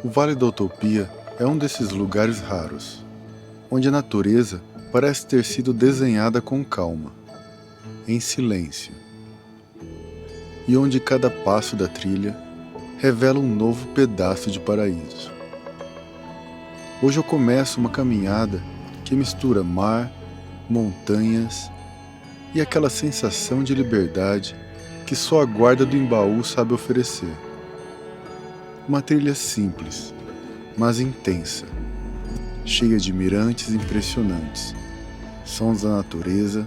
O Vale da Utopia é um desses lugares raros, onde a natureza parece ter sido desenhada com calma, em silêncio, e onde cada passo da trilha revela um novo pedaço de paraíso. Hoje eu começo uma caminhada que mistura mar, montanhas e aquela sensação de liberdade que só a guarda do Imbaú sabe oferecer. Uma trilha simples, mas intensa, cheia de mirantes impressionantes, sons da natureza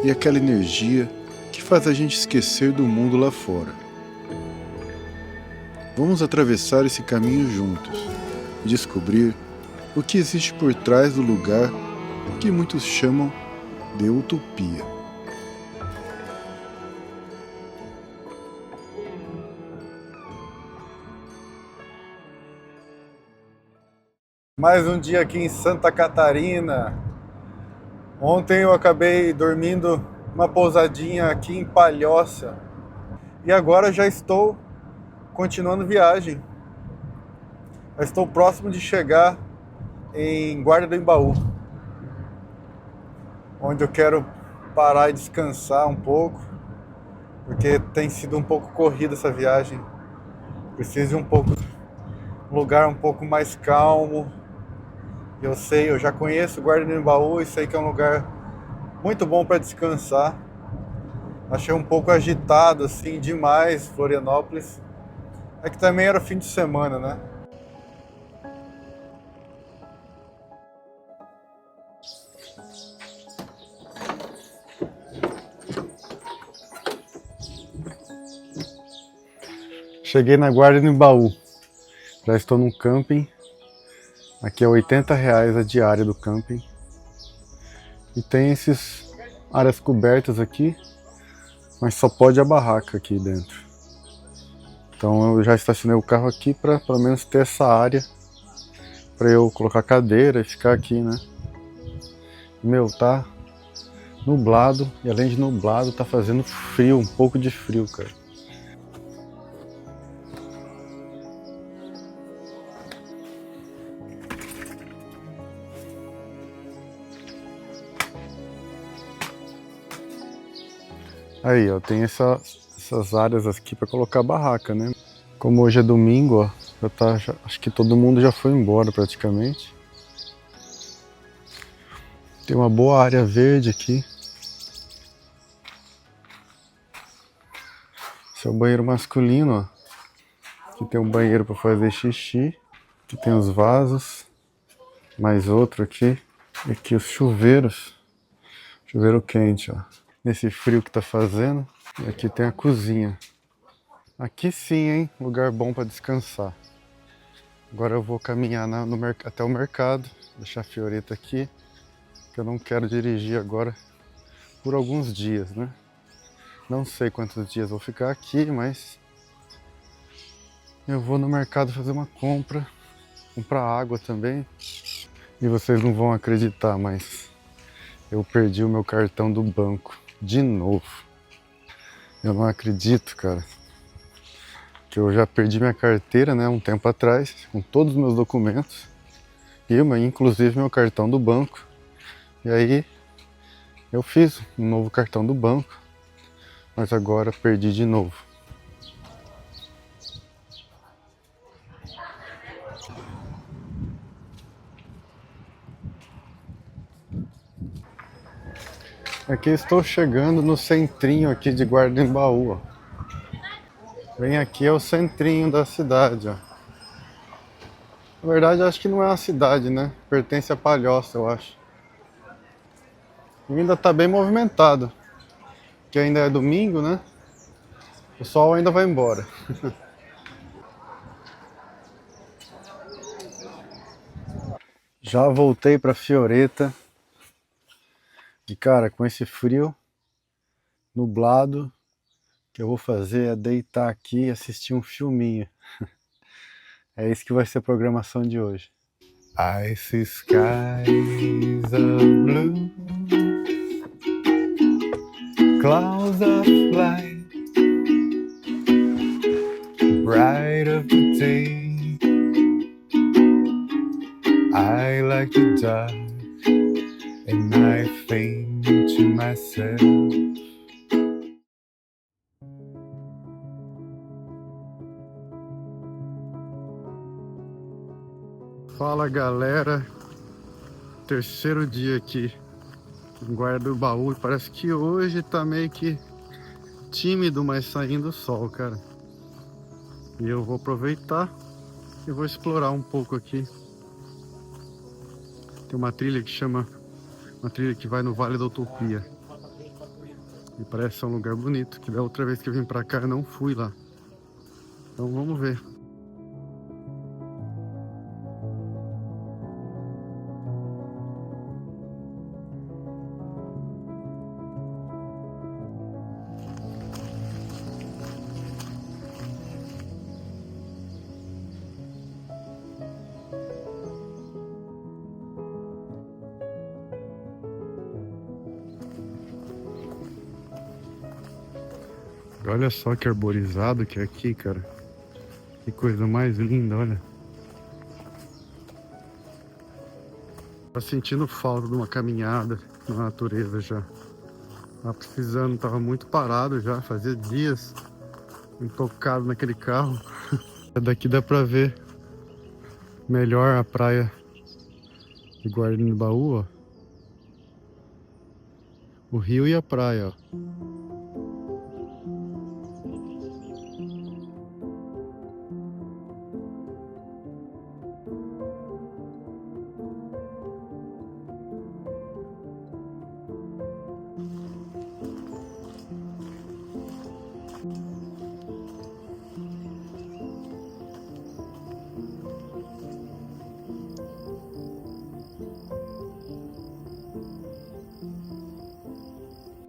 e aquela energia que faz a gente esquecer do mundo lá fora. Vamos atravessar esse caminho juntos e descobrir o que existe por trás do lugar que muitos chamam de utopia. Mais um dia aqui em Santa Catarina. Ontem eu acabei dormindo numa pousadinha aqui em Palhoça e agora já estou continuando viagem. Já estou próximo de chegar em Guarda do Imbaú, onde eu quero parar e descansar um pouco, porque tem sido um pouco corrida essa viagem. Preciso de um lugar um pouco mais calmo. Eu já conheço Guarda do Imbaú e sei que é um lugar muito bom para descansar. Achei um pouco agitado assim demais Florianópolis. É que também era fim de semana, né? Cheguei na Guarda do Imbaú. Já estou num camping. Aqui é R$80 a diária do camping. E tem esses áreas cobertas aqui, mas só pode a barraca aqui dentro. Então eu já estacionei o carro aqui para pelo menos ter essa área para eu colocar cadeira e ficar aqui, né? Meu, tá nublado e além de nublado tá fazendo frio, um pouco de frio, cara. Aí, ó, tem essas áreas aqui para colocar barraca, né? Como hoje é domingo, ó, acho que todo mundo já foi embora praticamente. Tem uma boa área verde aqui. Esse é o banheiro masculino, ó. Aqui tem um banheiro para fazer xixi. Aqui tem os vasos. Mais outro aqui. E aqui os chuveiros. Chuveiro quente, ó. Nesse frio que tá fazendo. E aqui tem a cozinha. Aqui sim, hein? Lugar bom para descansar. Agora eu vou caminhar até o mercado. Deixar a Fioretta aqui. Que eu não quero dirigir agora por alguns dias, né? Não sei quantos dias vou ficar aqui, mas eu vou no mercado fazer uma compra. Comprar água também. E vocês não vão acreditar, mas eu perdi o meu cartão do banco. De novo. Eu não acredito, cara. Que eu já perdi minha carteira, né, um tempo atrás, com todos os meus documentos. Inclusive meu cartão do banco. E aí eu fiz um novo cartão do banco. Mas agora perdi de novo. Aqui estou chegando no centrinho aqui de Guarda do Imbaú, ó. Bem aqui é o centrinho da cidade, ó. Na verdade, acho que não é uma cidade, né? Pertence a Palhoça, eu acho. E ainda tá bem movimentado. Que ainda é domingo, né? O sol ainda vai embora. Já voltei pra Fioretta. E cara, com esse frio, nublado, o que eu vou fazer é deitar aqui e assistir um filminho. É isso que vai ser a programação de hoje. Ice skies of blue, clouds of light, bright of the day, I like to die, and I think to myself. Fala galera, terceiro dia aqui em Guarda do Baú. Parece que hoje tá meio que tímido, mas saindo o sol, cara. E eu vou aproveitar e vou explorar um pouco aqui. Tem uma trilha que vai no Vale da Utopia. E parece ser um lugar bonito, que da outra vez que eu vim pra cá eu não fui lá. Então vamos ver. Olha só que arborizado que é aqui, cara. Que coisa mais linda, olha. Tô sentindo falta de uma caminhada na natureza já. Tava precisando, tava muito parado já, fazia dias intocado naquele carro. Daqui dá pra ver melhor a praia de Guarda do Baú, ó. O rio e a praia, ó.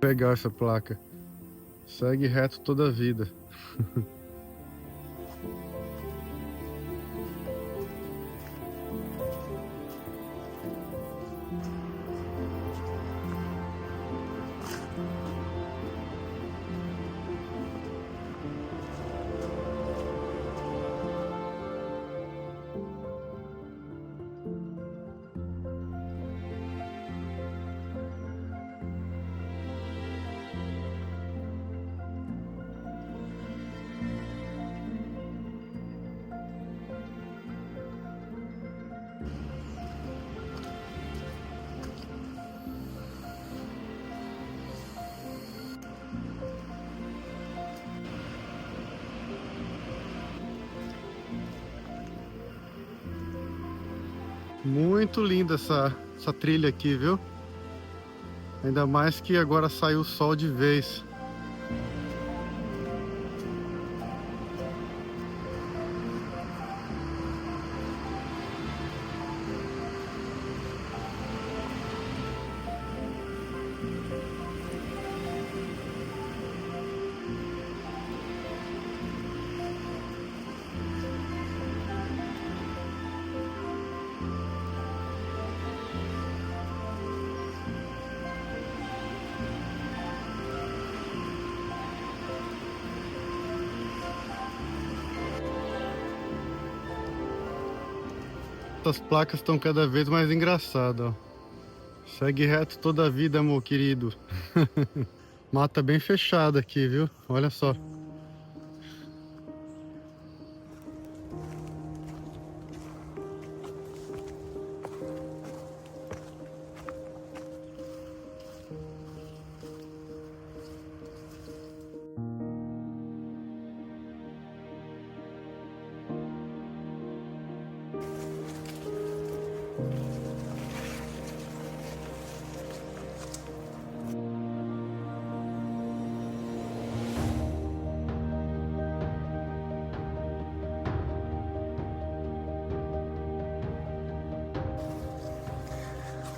Legal essa placa. Segue reto toda a vida. Muito linda essa trilha aqui, viu? Ainda mais que agora saiu o sol de vez. Essas placas estão cada vez mais engraçadas, ó. Segue reto toda a vida, meu querido. Mata bem fechada aqui, viu? Olha só.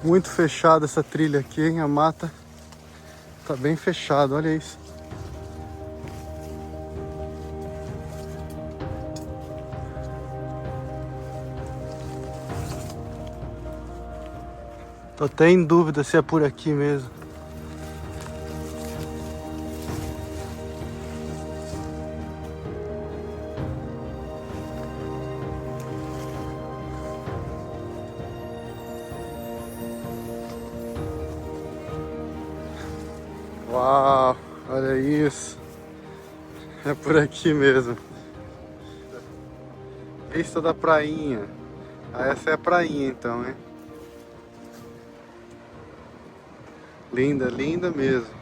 Muito fechada essa trilha aqui, hein? A mata tá bem fechada, olha isso. Tô até em dúvida se é por aqui mesmo. Uau, olha isso. É por aqui mesmo. Vista da prainha. Ah, essa é a prainha então, hein? Linda, linda mesmo.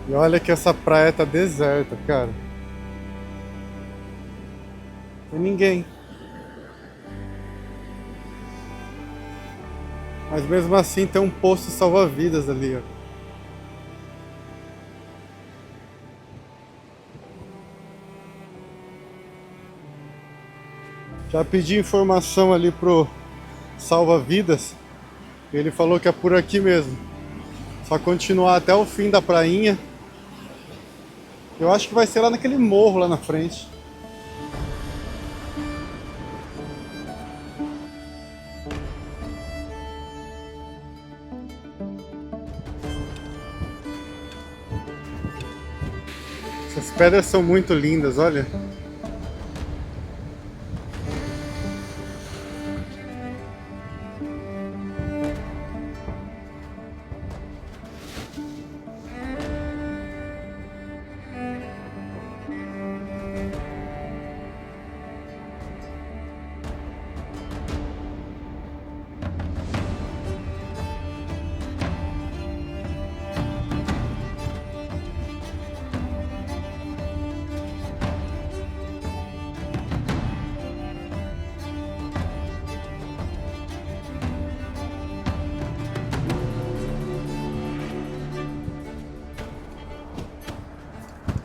E olha que essa praia tá deserta, cara. Tem ninguém. Mas mesmo assim tem um posto salva-vidas ali, ó. Já pedi informação ali pro salva-vidas. Ele falou que é por aqui mesmo. Só continuar até o fim da prainha. Eu acho que vai ser lá naquele morro lá na frente. Essas pedras são muito lindas, olha.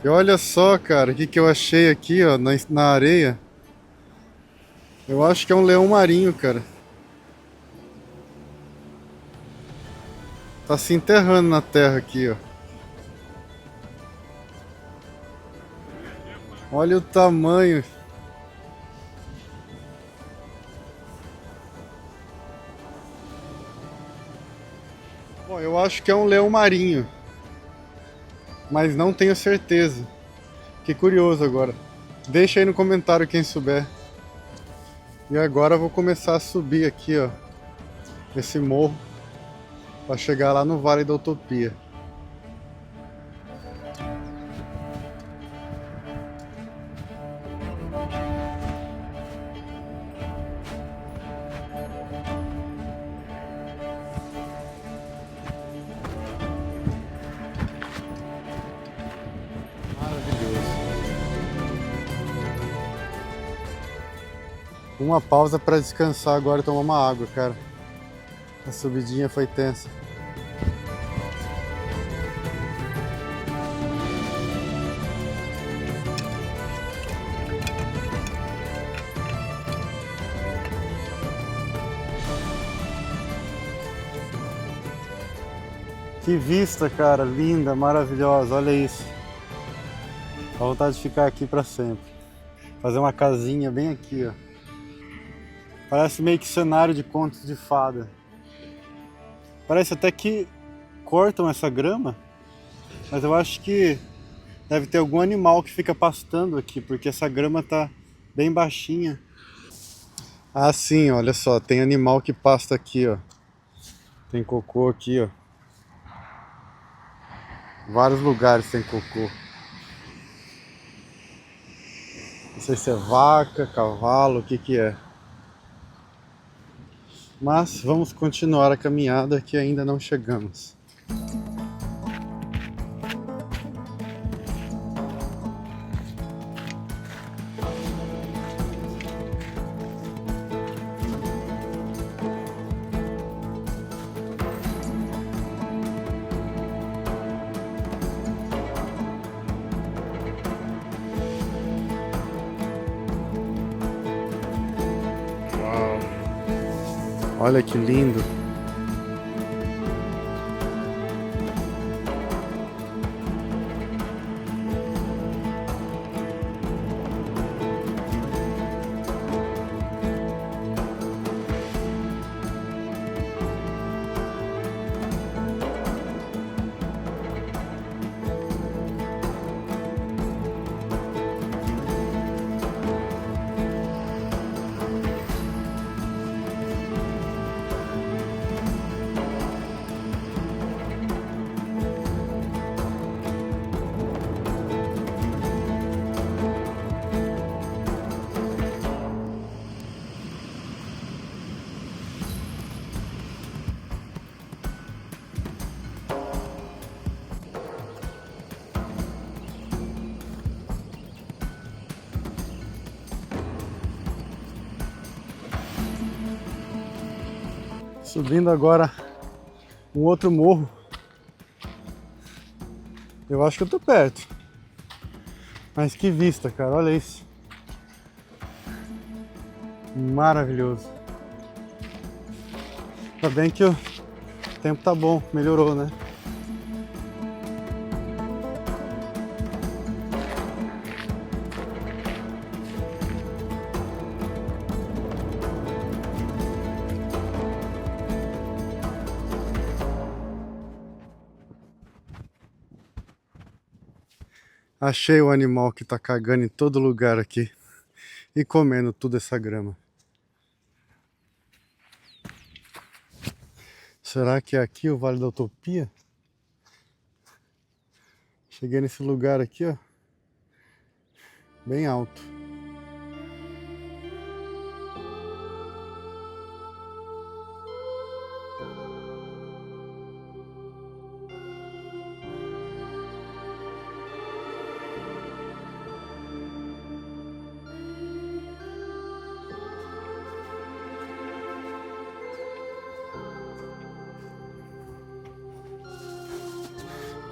E olha só, cara, o que eu achei aqui, ó, na areia. Eu acho que é um leão marinho, cara. Tá se enterrando na terra aqui, ó. Olha o tamanho. Bom, eu acho que é um leão marinho, mas não tenho certeza. Que curioso agora. Deixa aí no comentário quem souber. E agora eu vou começar a subir aqui, ó, esse morro, para chegar lá no Vale da Utopia. Uma pausa para descansar agora e tomar uma água, cara. A subidinha foi tensa. Que vista, cara, linda, maravilhosa, olha isso. Dá vontade de ficar aqui para sempre. Fazer uma casinha bem aqui, ó. Parece meio que cenário de contos de fada. Parece até que cortam essa grama, mas eu acho que deve ter algum animal que fica pastando aqui, porque essa grama tá bem baixinha. Ah, sim, olha só, tem animal que pasta aqui, ó. Tem cocô aqui, ó. Vários lugares tem cocô. Não sei se é vaca, cavalo, o que que é. Mas vamos continuar a caminhada que ainda não chegamos. Uau. Olha que lindo. Subindo agora um outro morro. Eu acho que eu tô perto. Mas que vista, cara, olha isso. Maravilhoso. Tá bem que o tempo tá bom, melhorou, né? Achei o animal que tá cagando em todo lugar aqui e comendo toda essa grama. Será que é aqui o Vale da Utopia? Cheguei nesse lugar aqui, ó, bem alto.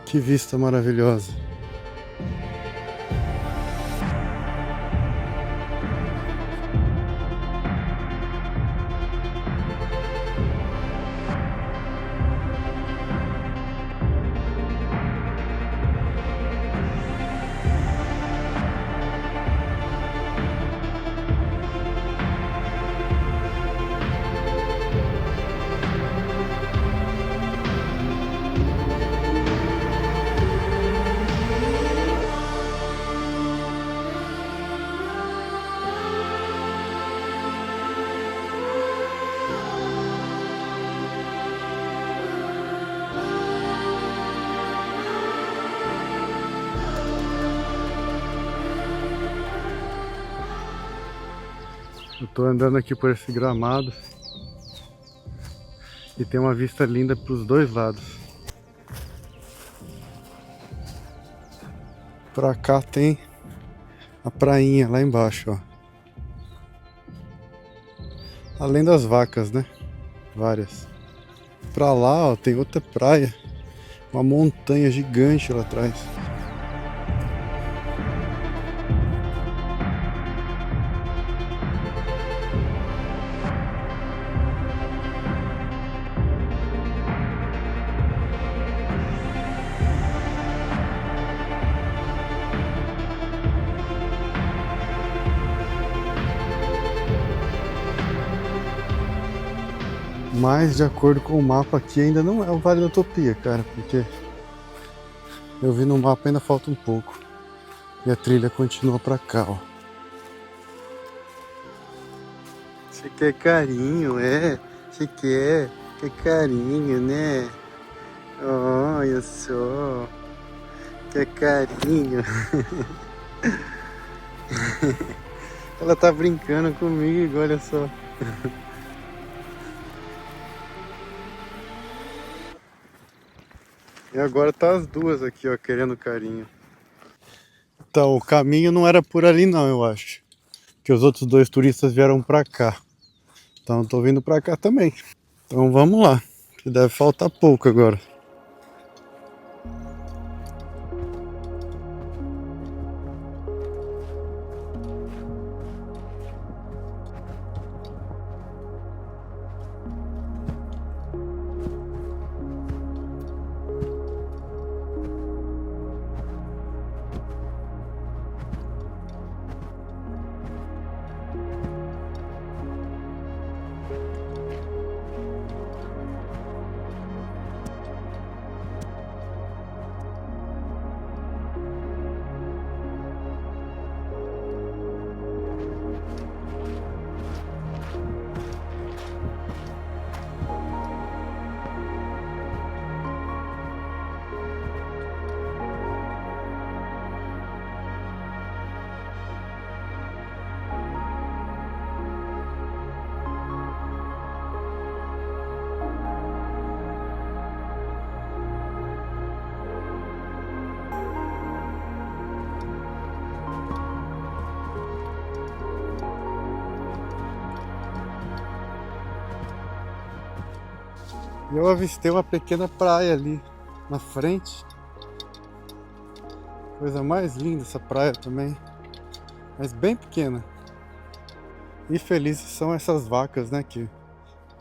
Que vista maravilhosa. Eu tô andando aqui por esse gramado e tem uma vista linda para os dois lados. Pra cá tem a prainha lá embaixo, ó. Além das vacas, né? Várias. Pra lá, ó, tem outra praia. Uma montanha gigante lá atrás. Mas de acordo com o mapa aqui ainda não é o Vale da Utopia, cara, porque eu vi no mapa ainda falta um pouco. E a trilha continua pra cá, ó. Você quer carinho, é? Você quer carinho, né? Olha só. Quer carinho. Ela tá brincando comigo, olha só. E agora tá as duas aqui, ó, querendo carinho. Então, o caminho não era por ali não, eu acho. Que os outros dois turistas vieram pra cá. Então eu tô vindo pra cá também. Então vamos lá, que deve faltar pouco agora. E eu avistei uma pequena praia ali na frente. Coisa mais linda essa praia também. Mas bem pequena. E felizes são essas vacas, né? Que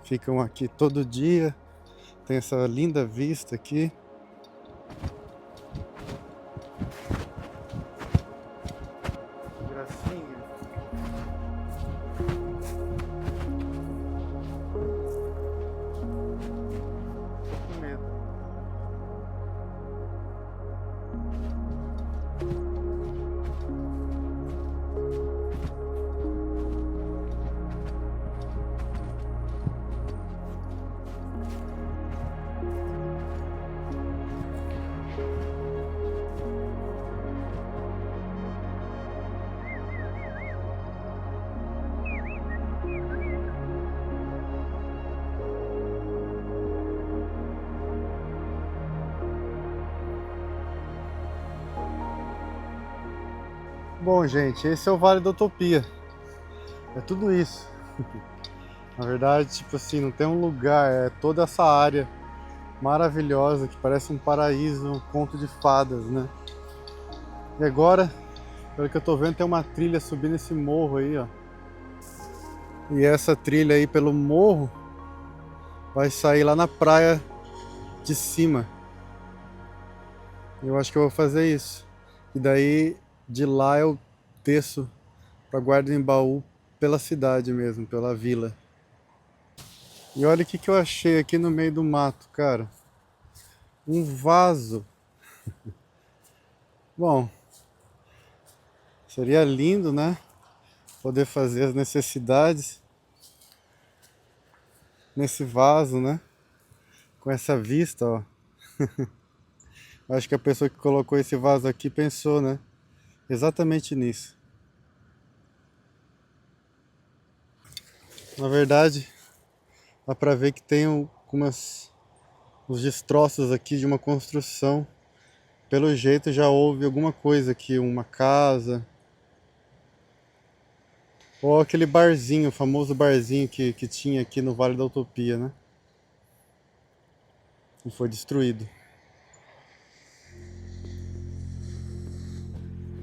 ficam aqui todo dia. Tem essa linda vista aqui. Que gracinha. Tô com medo. Bom, gente, esse é o Vale da Utopia. É tudo isso. Na verdade, tipo assim, não tem um lugar, é toda essa área maravilhosa que parece um paraíso, um conto de fadas, né? E agora, pelo que eu tô vendo, tem uma trilha subindo esse morro aí, ó. E essa trilha aí pelo morro vai sair lá na praia de cima. Eu acho que eu vou fazer isso. E daí, de lá eu desço pra Guarda-Embaú pela cidade mesmo, pela vila. E olha o que eu achei aqui no meio do mato, cara. Um vaso. Bom, seria lindo, né? Poder fazer as necessidades nesse vaso, né? Com essa vista, ó. Acho que a pessoa que colocou esse vaso aqui pensou, né? Exatamente nisso. Na verdade, dá pra ver que tem uns destroços aqui de uma construção. Pelo jeito já houve alguma coisa aqui, uma casa. Ou aquele barzinho, o famoso barzinho que tinha aqui no Vale da Utopia, né? E foi destruído.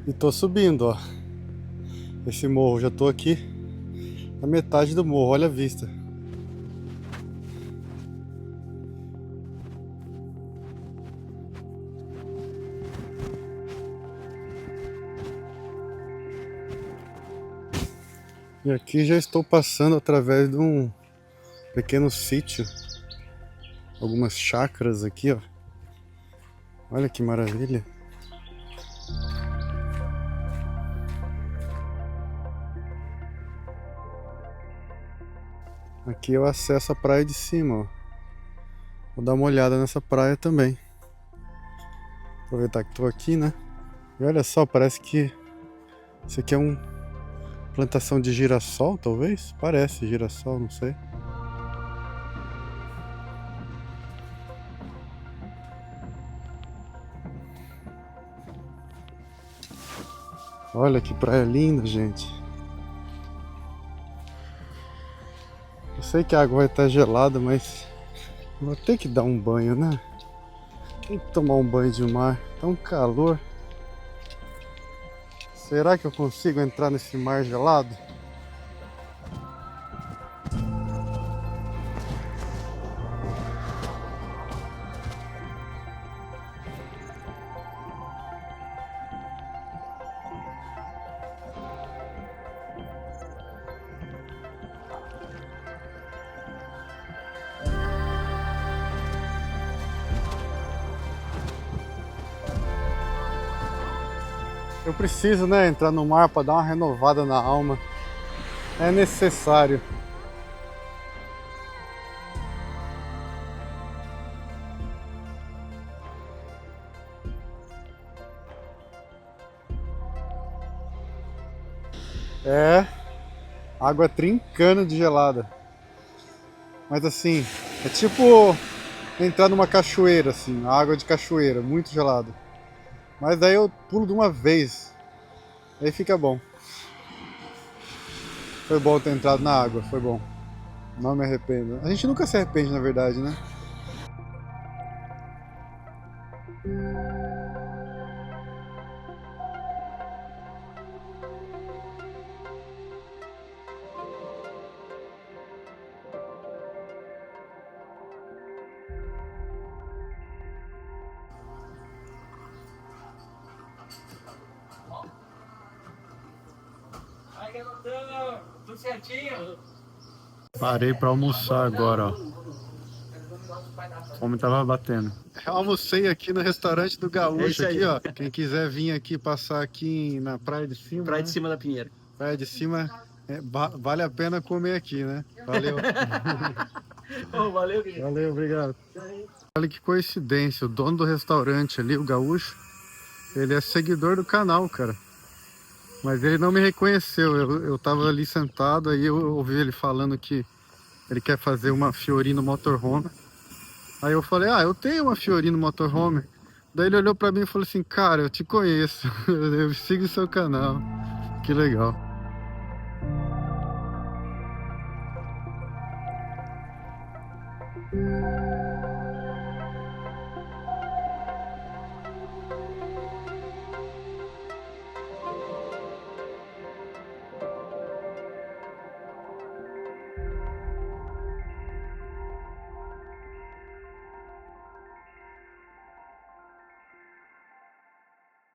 E tô subindo, ó. Esse morro, já tô aqui na metade do morro, olha a vista. E aqui já estou passando através de um pequeno sítio. Algumas chácaras aqui, ó. Olha que maravilha. Aqui eu acesso a praia de cima, ó. Vou dar uma olhada nessa praia também. Aproveitar que estou aqui, né? E olha só, parece que isso aqui é uma plantação de girassol, talvez? Parece girassol, não sei. Olha que praia linda, gente. Eu sei que a água vai estar gelada, mas vou ter que dar um banho, né? Tem que tomar um banho de mar. Tá um calor. Será que eu consigo entrar nesse mar gelado? Eu preciso, né, entrar no mar para dar uma renovada na alma. É necessário. É, água trincando de gelada. Mas assim, é tipo entrar numa cachoeira, assim, água de cachoeira, muito gelada. Mas daí eu pulo de uma vez. Aí fica bom. Foi bom ter entrado na água, foi bom. Não me arrependo. A gente nunca se arrepende, na verdade, né? Aí, garotão, tudo certinho? Parei pra almoçar agora, ó. Fome tava batendo. Eu almocei aqui no restaurante do Gaúcho, aqui, ó. Quem quiser vir aqui, passar aqui na Praia de Cima, Praia né? de Cima da Pinheira. Praia de Cima, vale a pena comer aqui, né? Valeu. Oh, valeu, querido. Valeu, obrigado. Olha que coincidência, o dono do restaurante ali, o Gaúcho, ele é seguidor do canal, cara. Mas ele não me reconheceu, eu tava ali sentado, aí eu ouvi ele falando que ele quer fazer uma Fiorino Motorhome. Aí eu falei, eu tenho uma Fiorino Motorhome. Daí ele olhou pra mim e falou assim, cara, eu te conheço, eu sigo o seu canal. Que legal.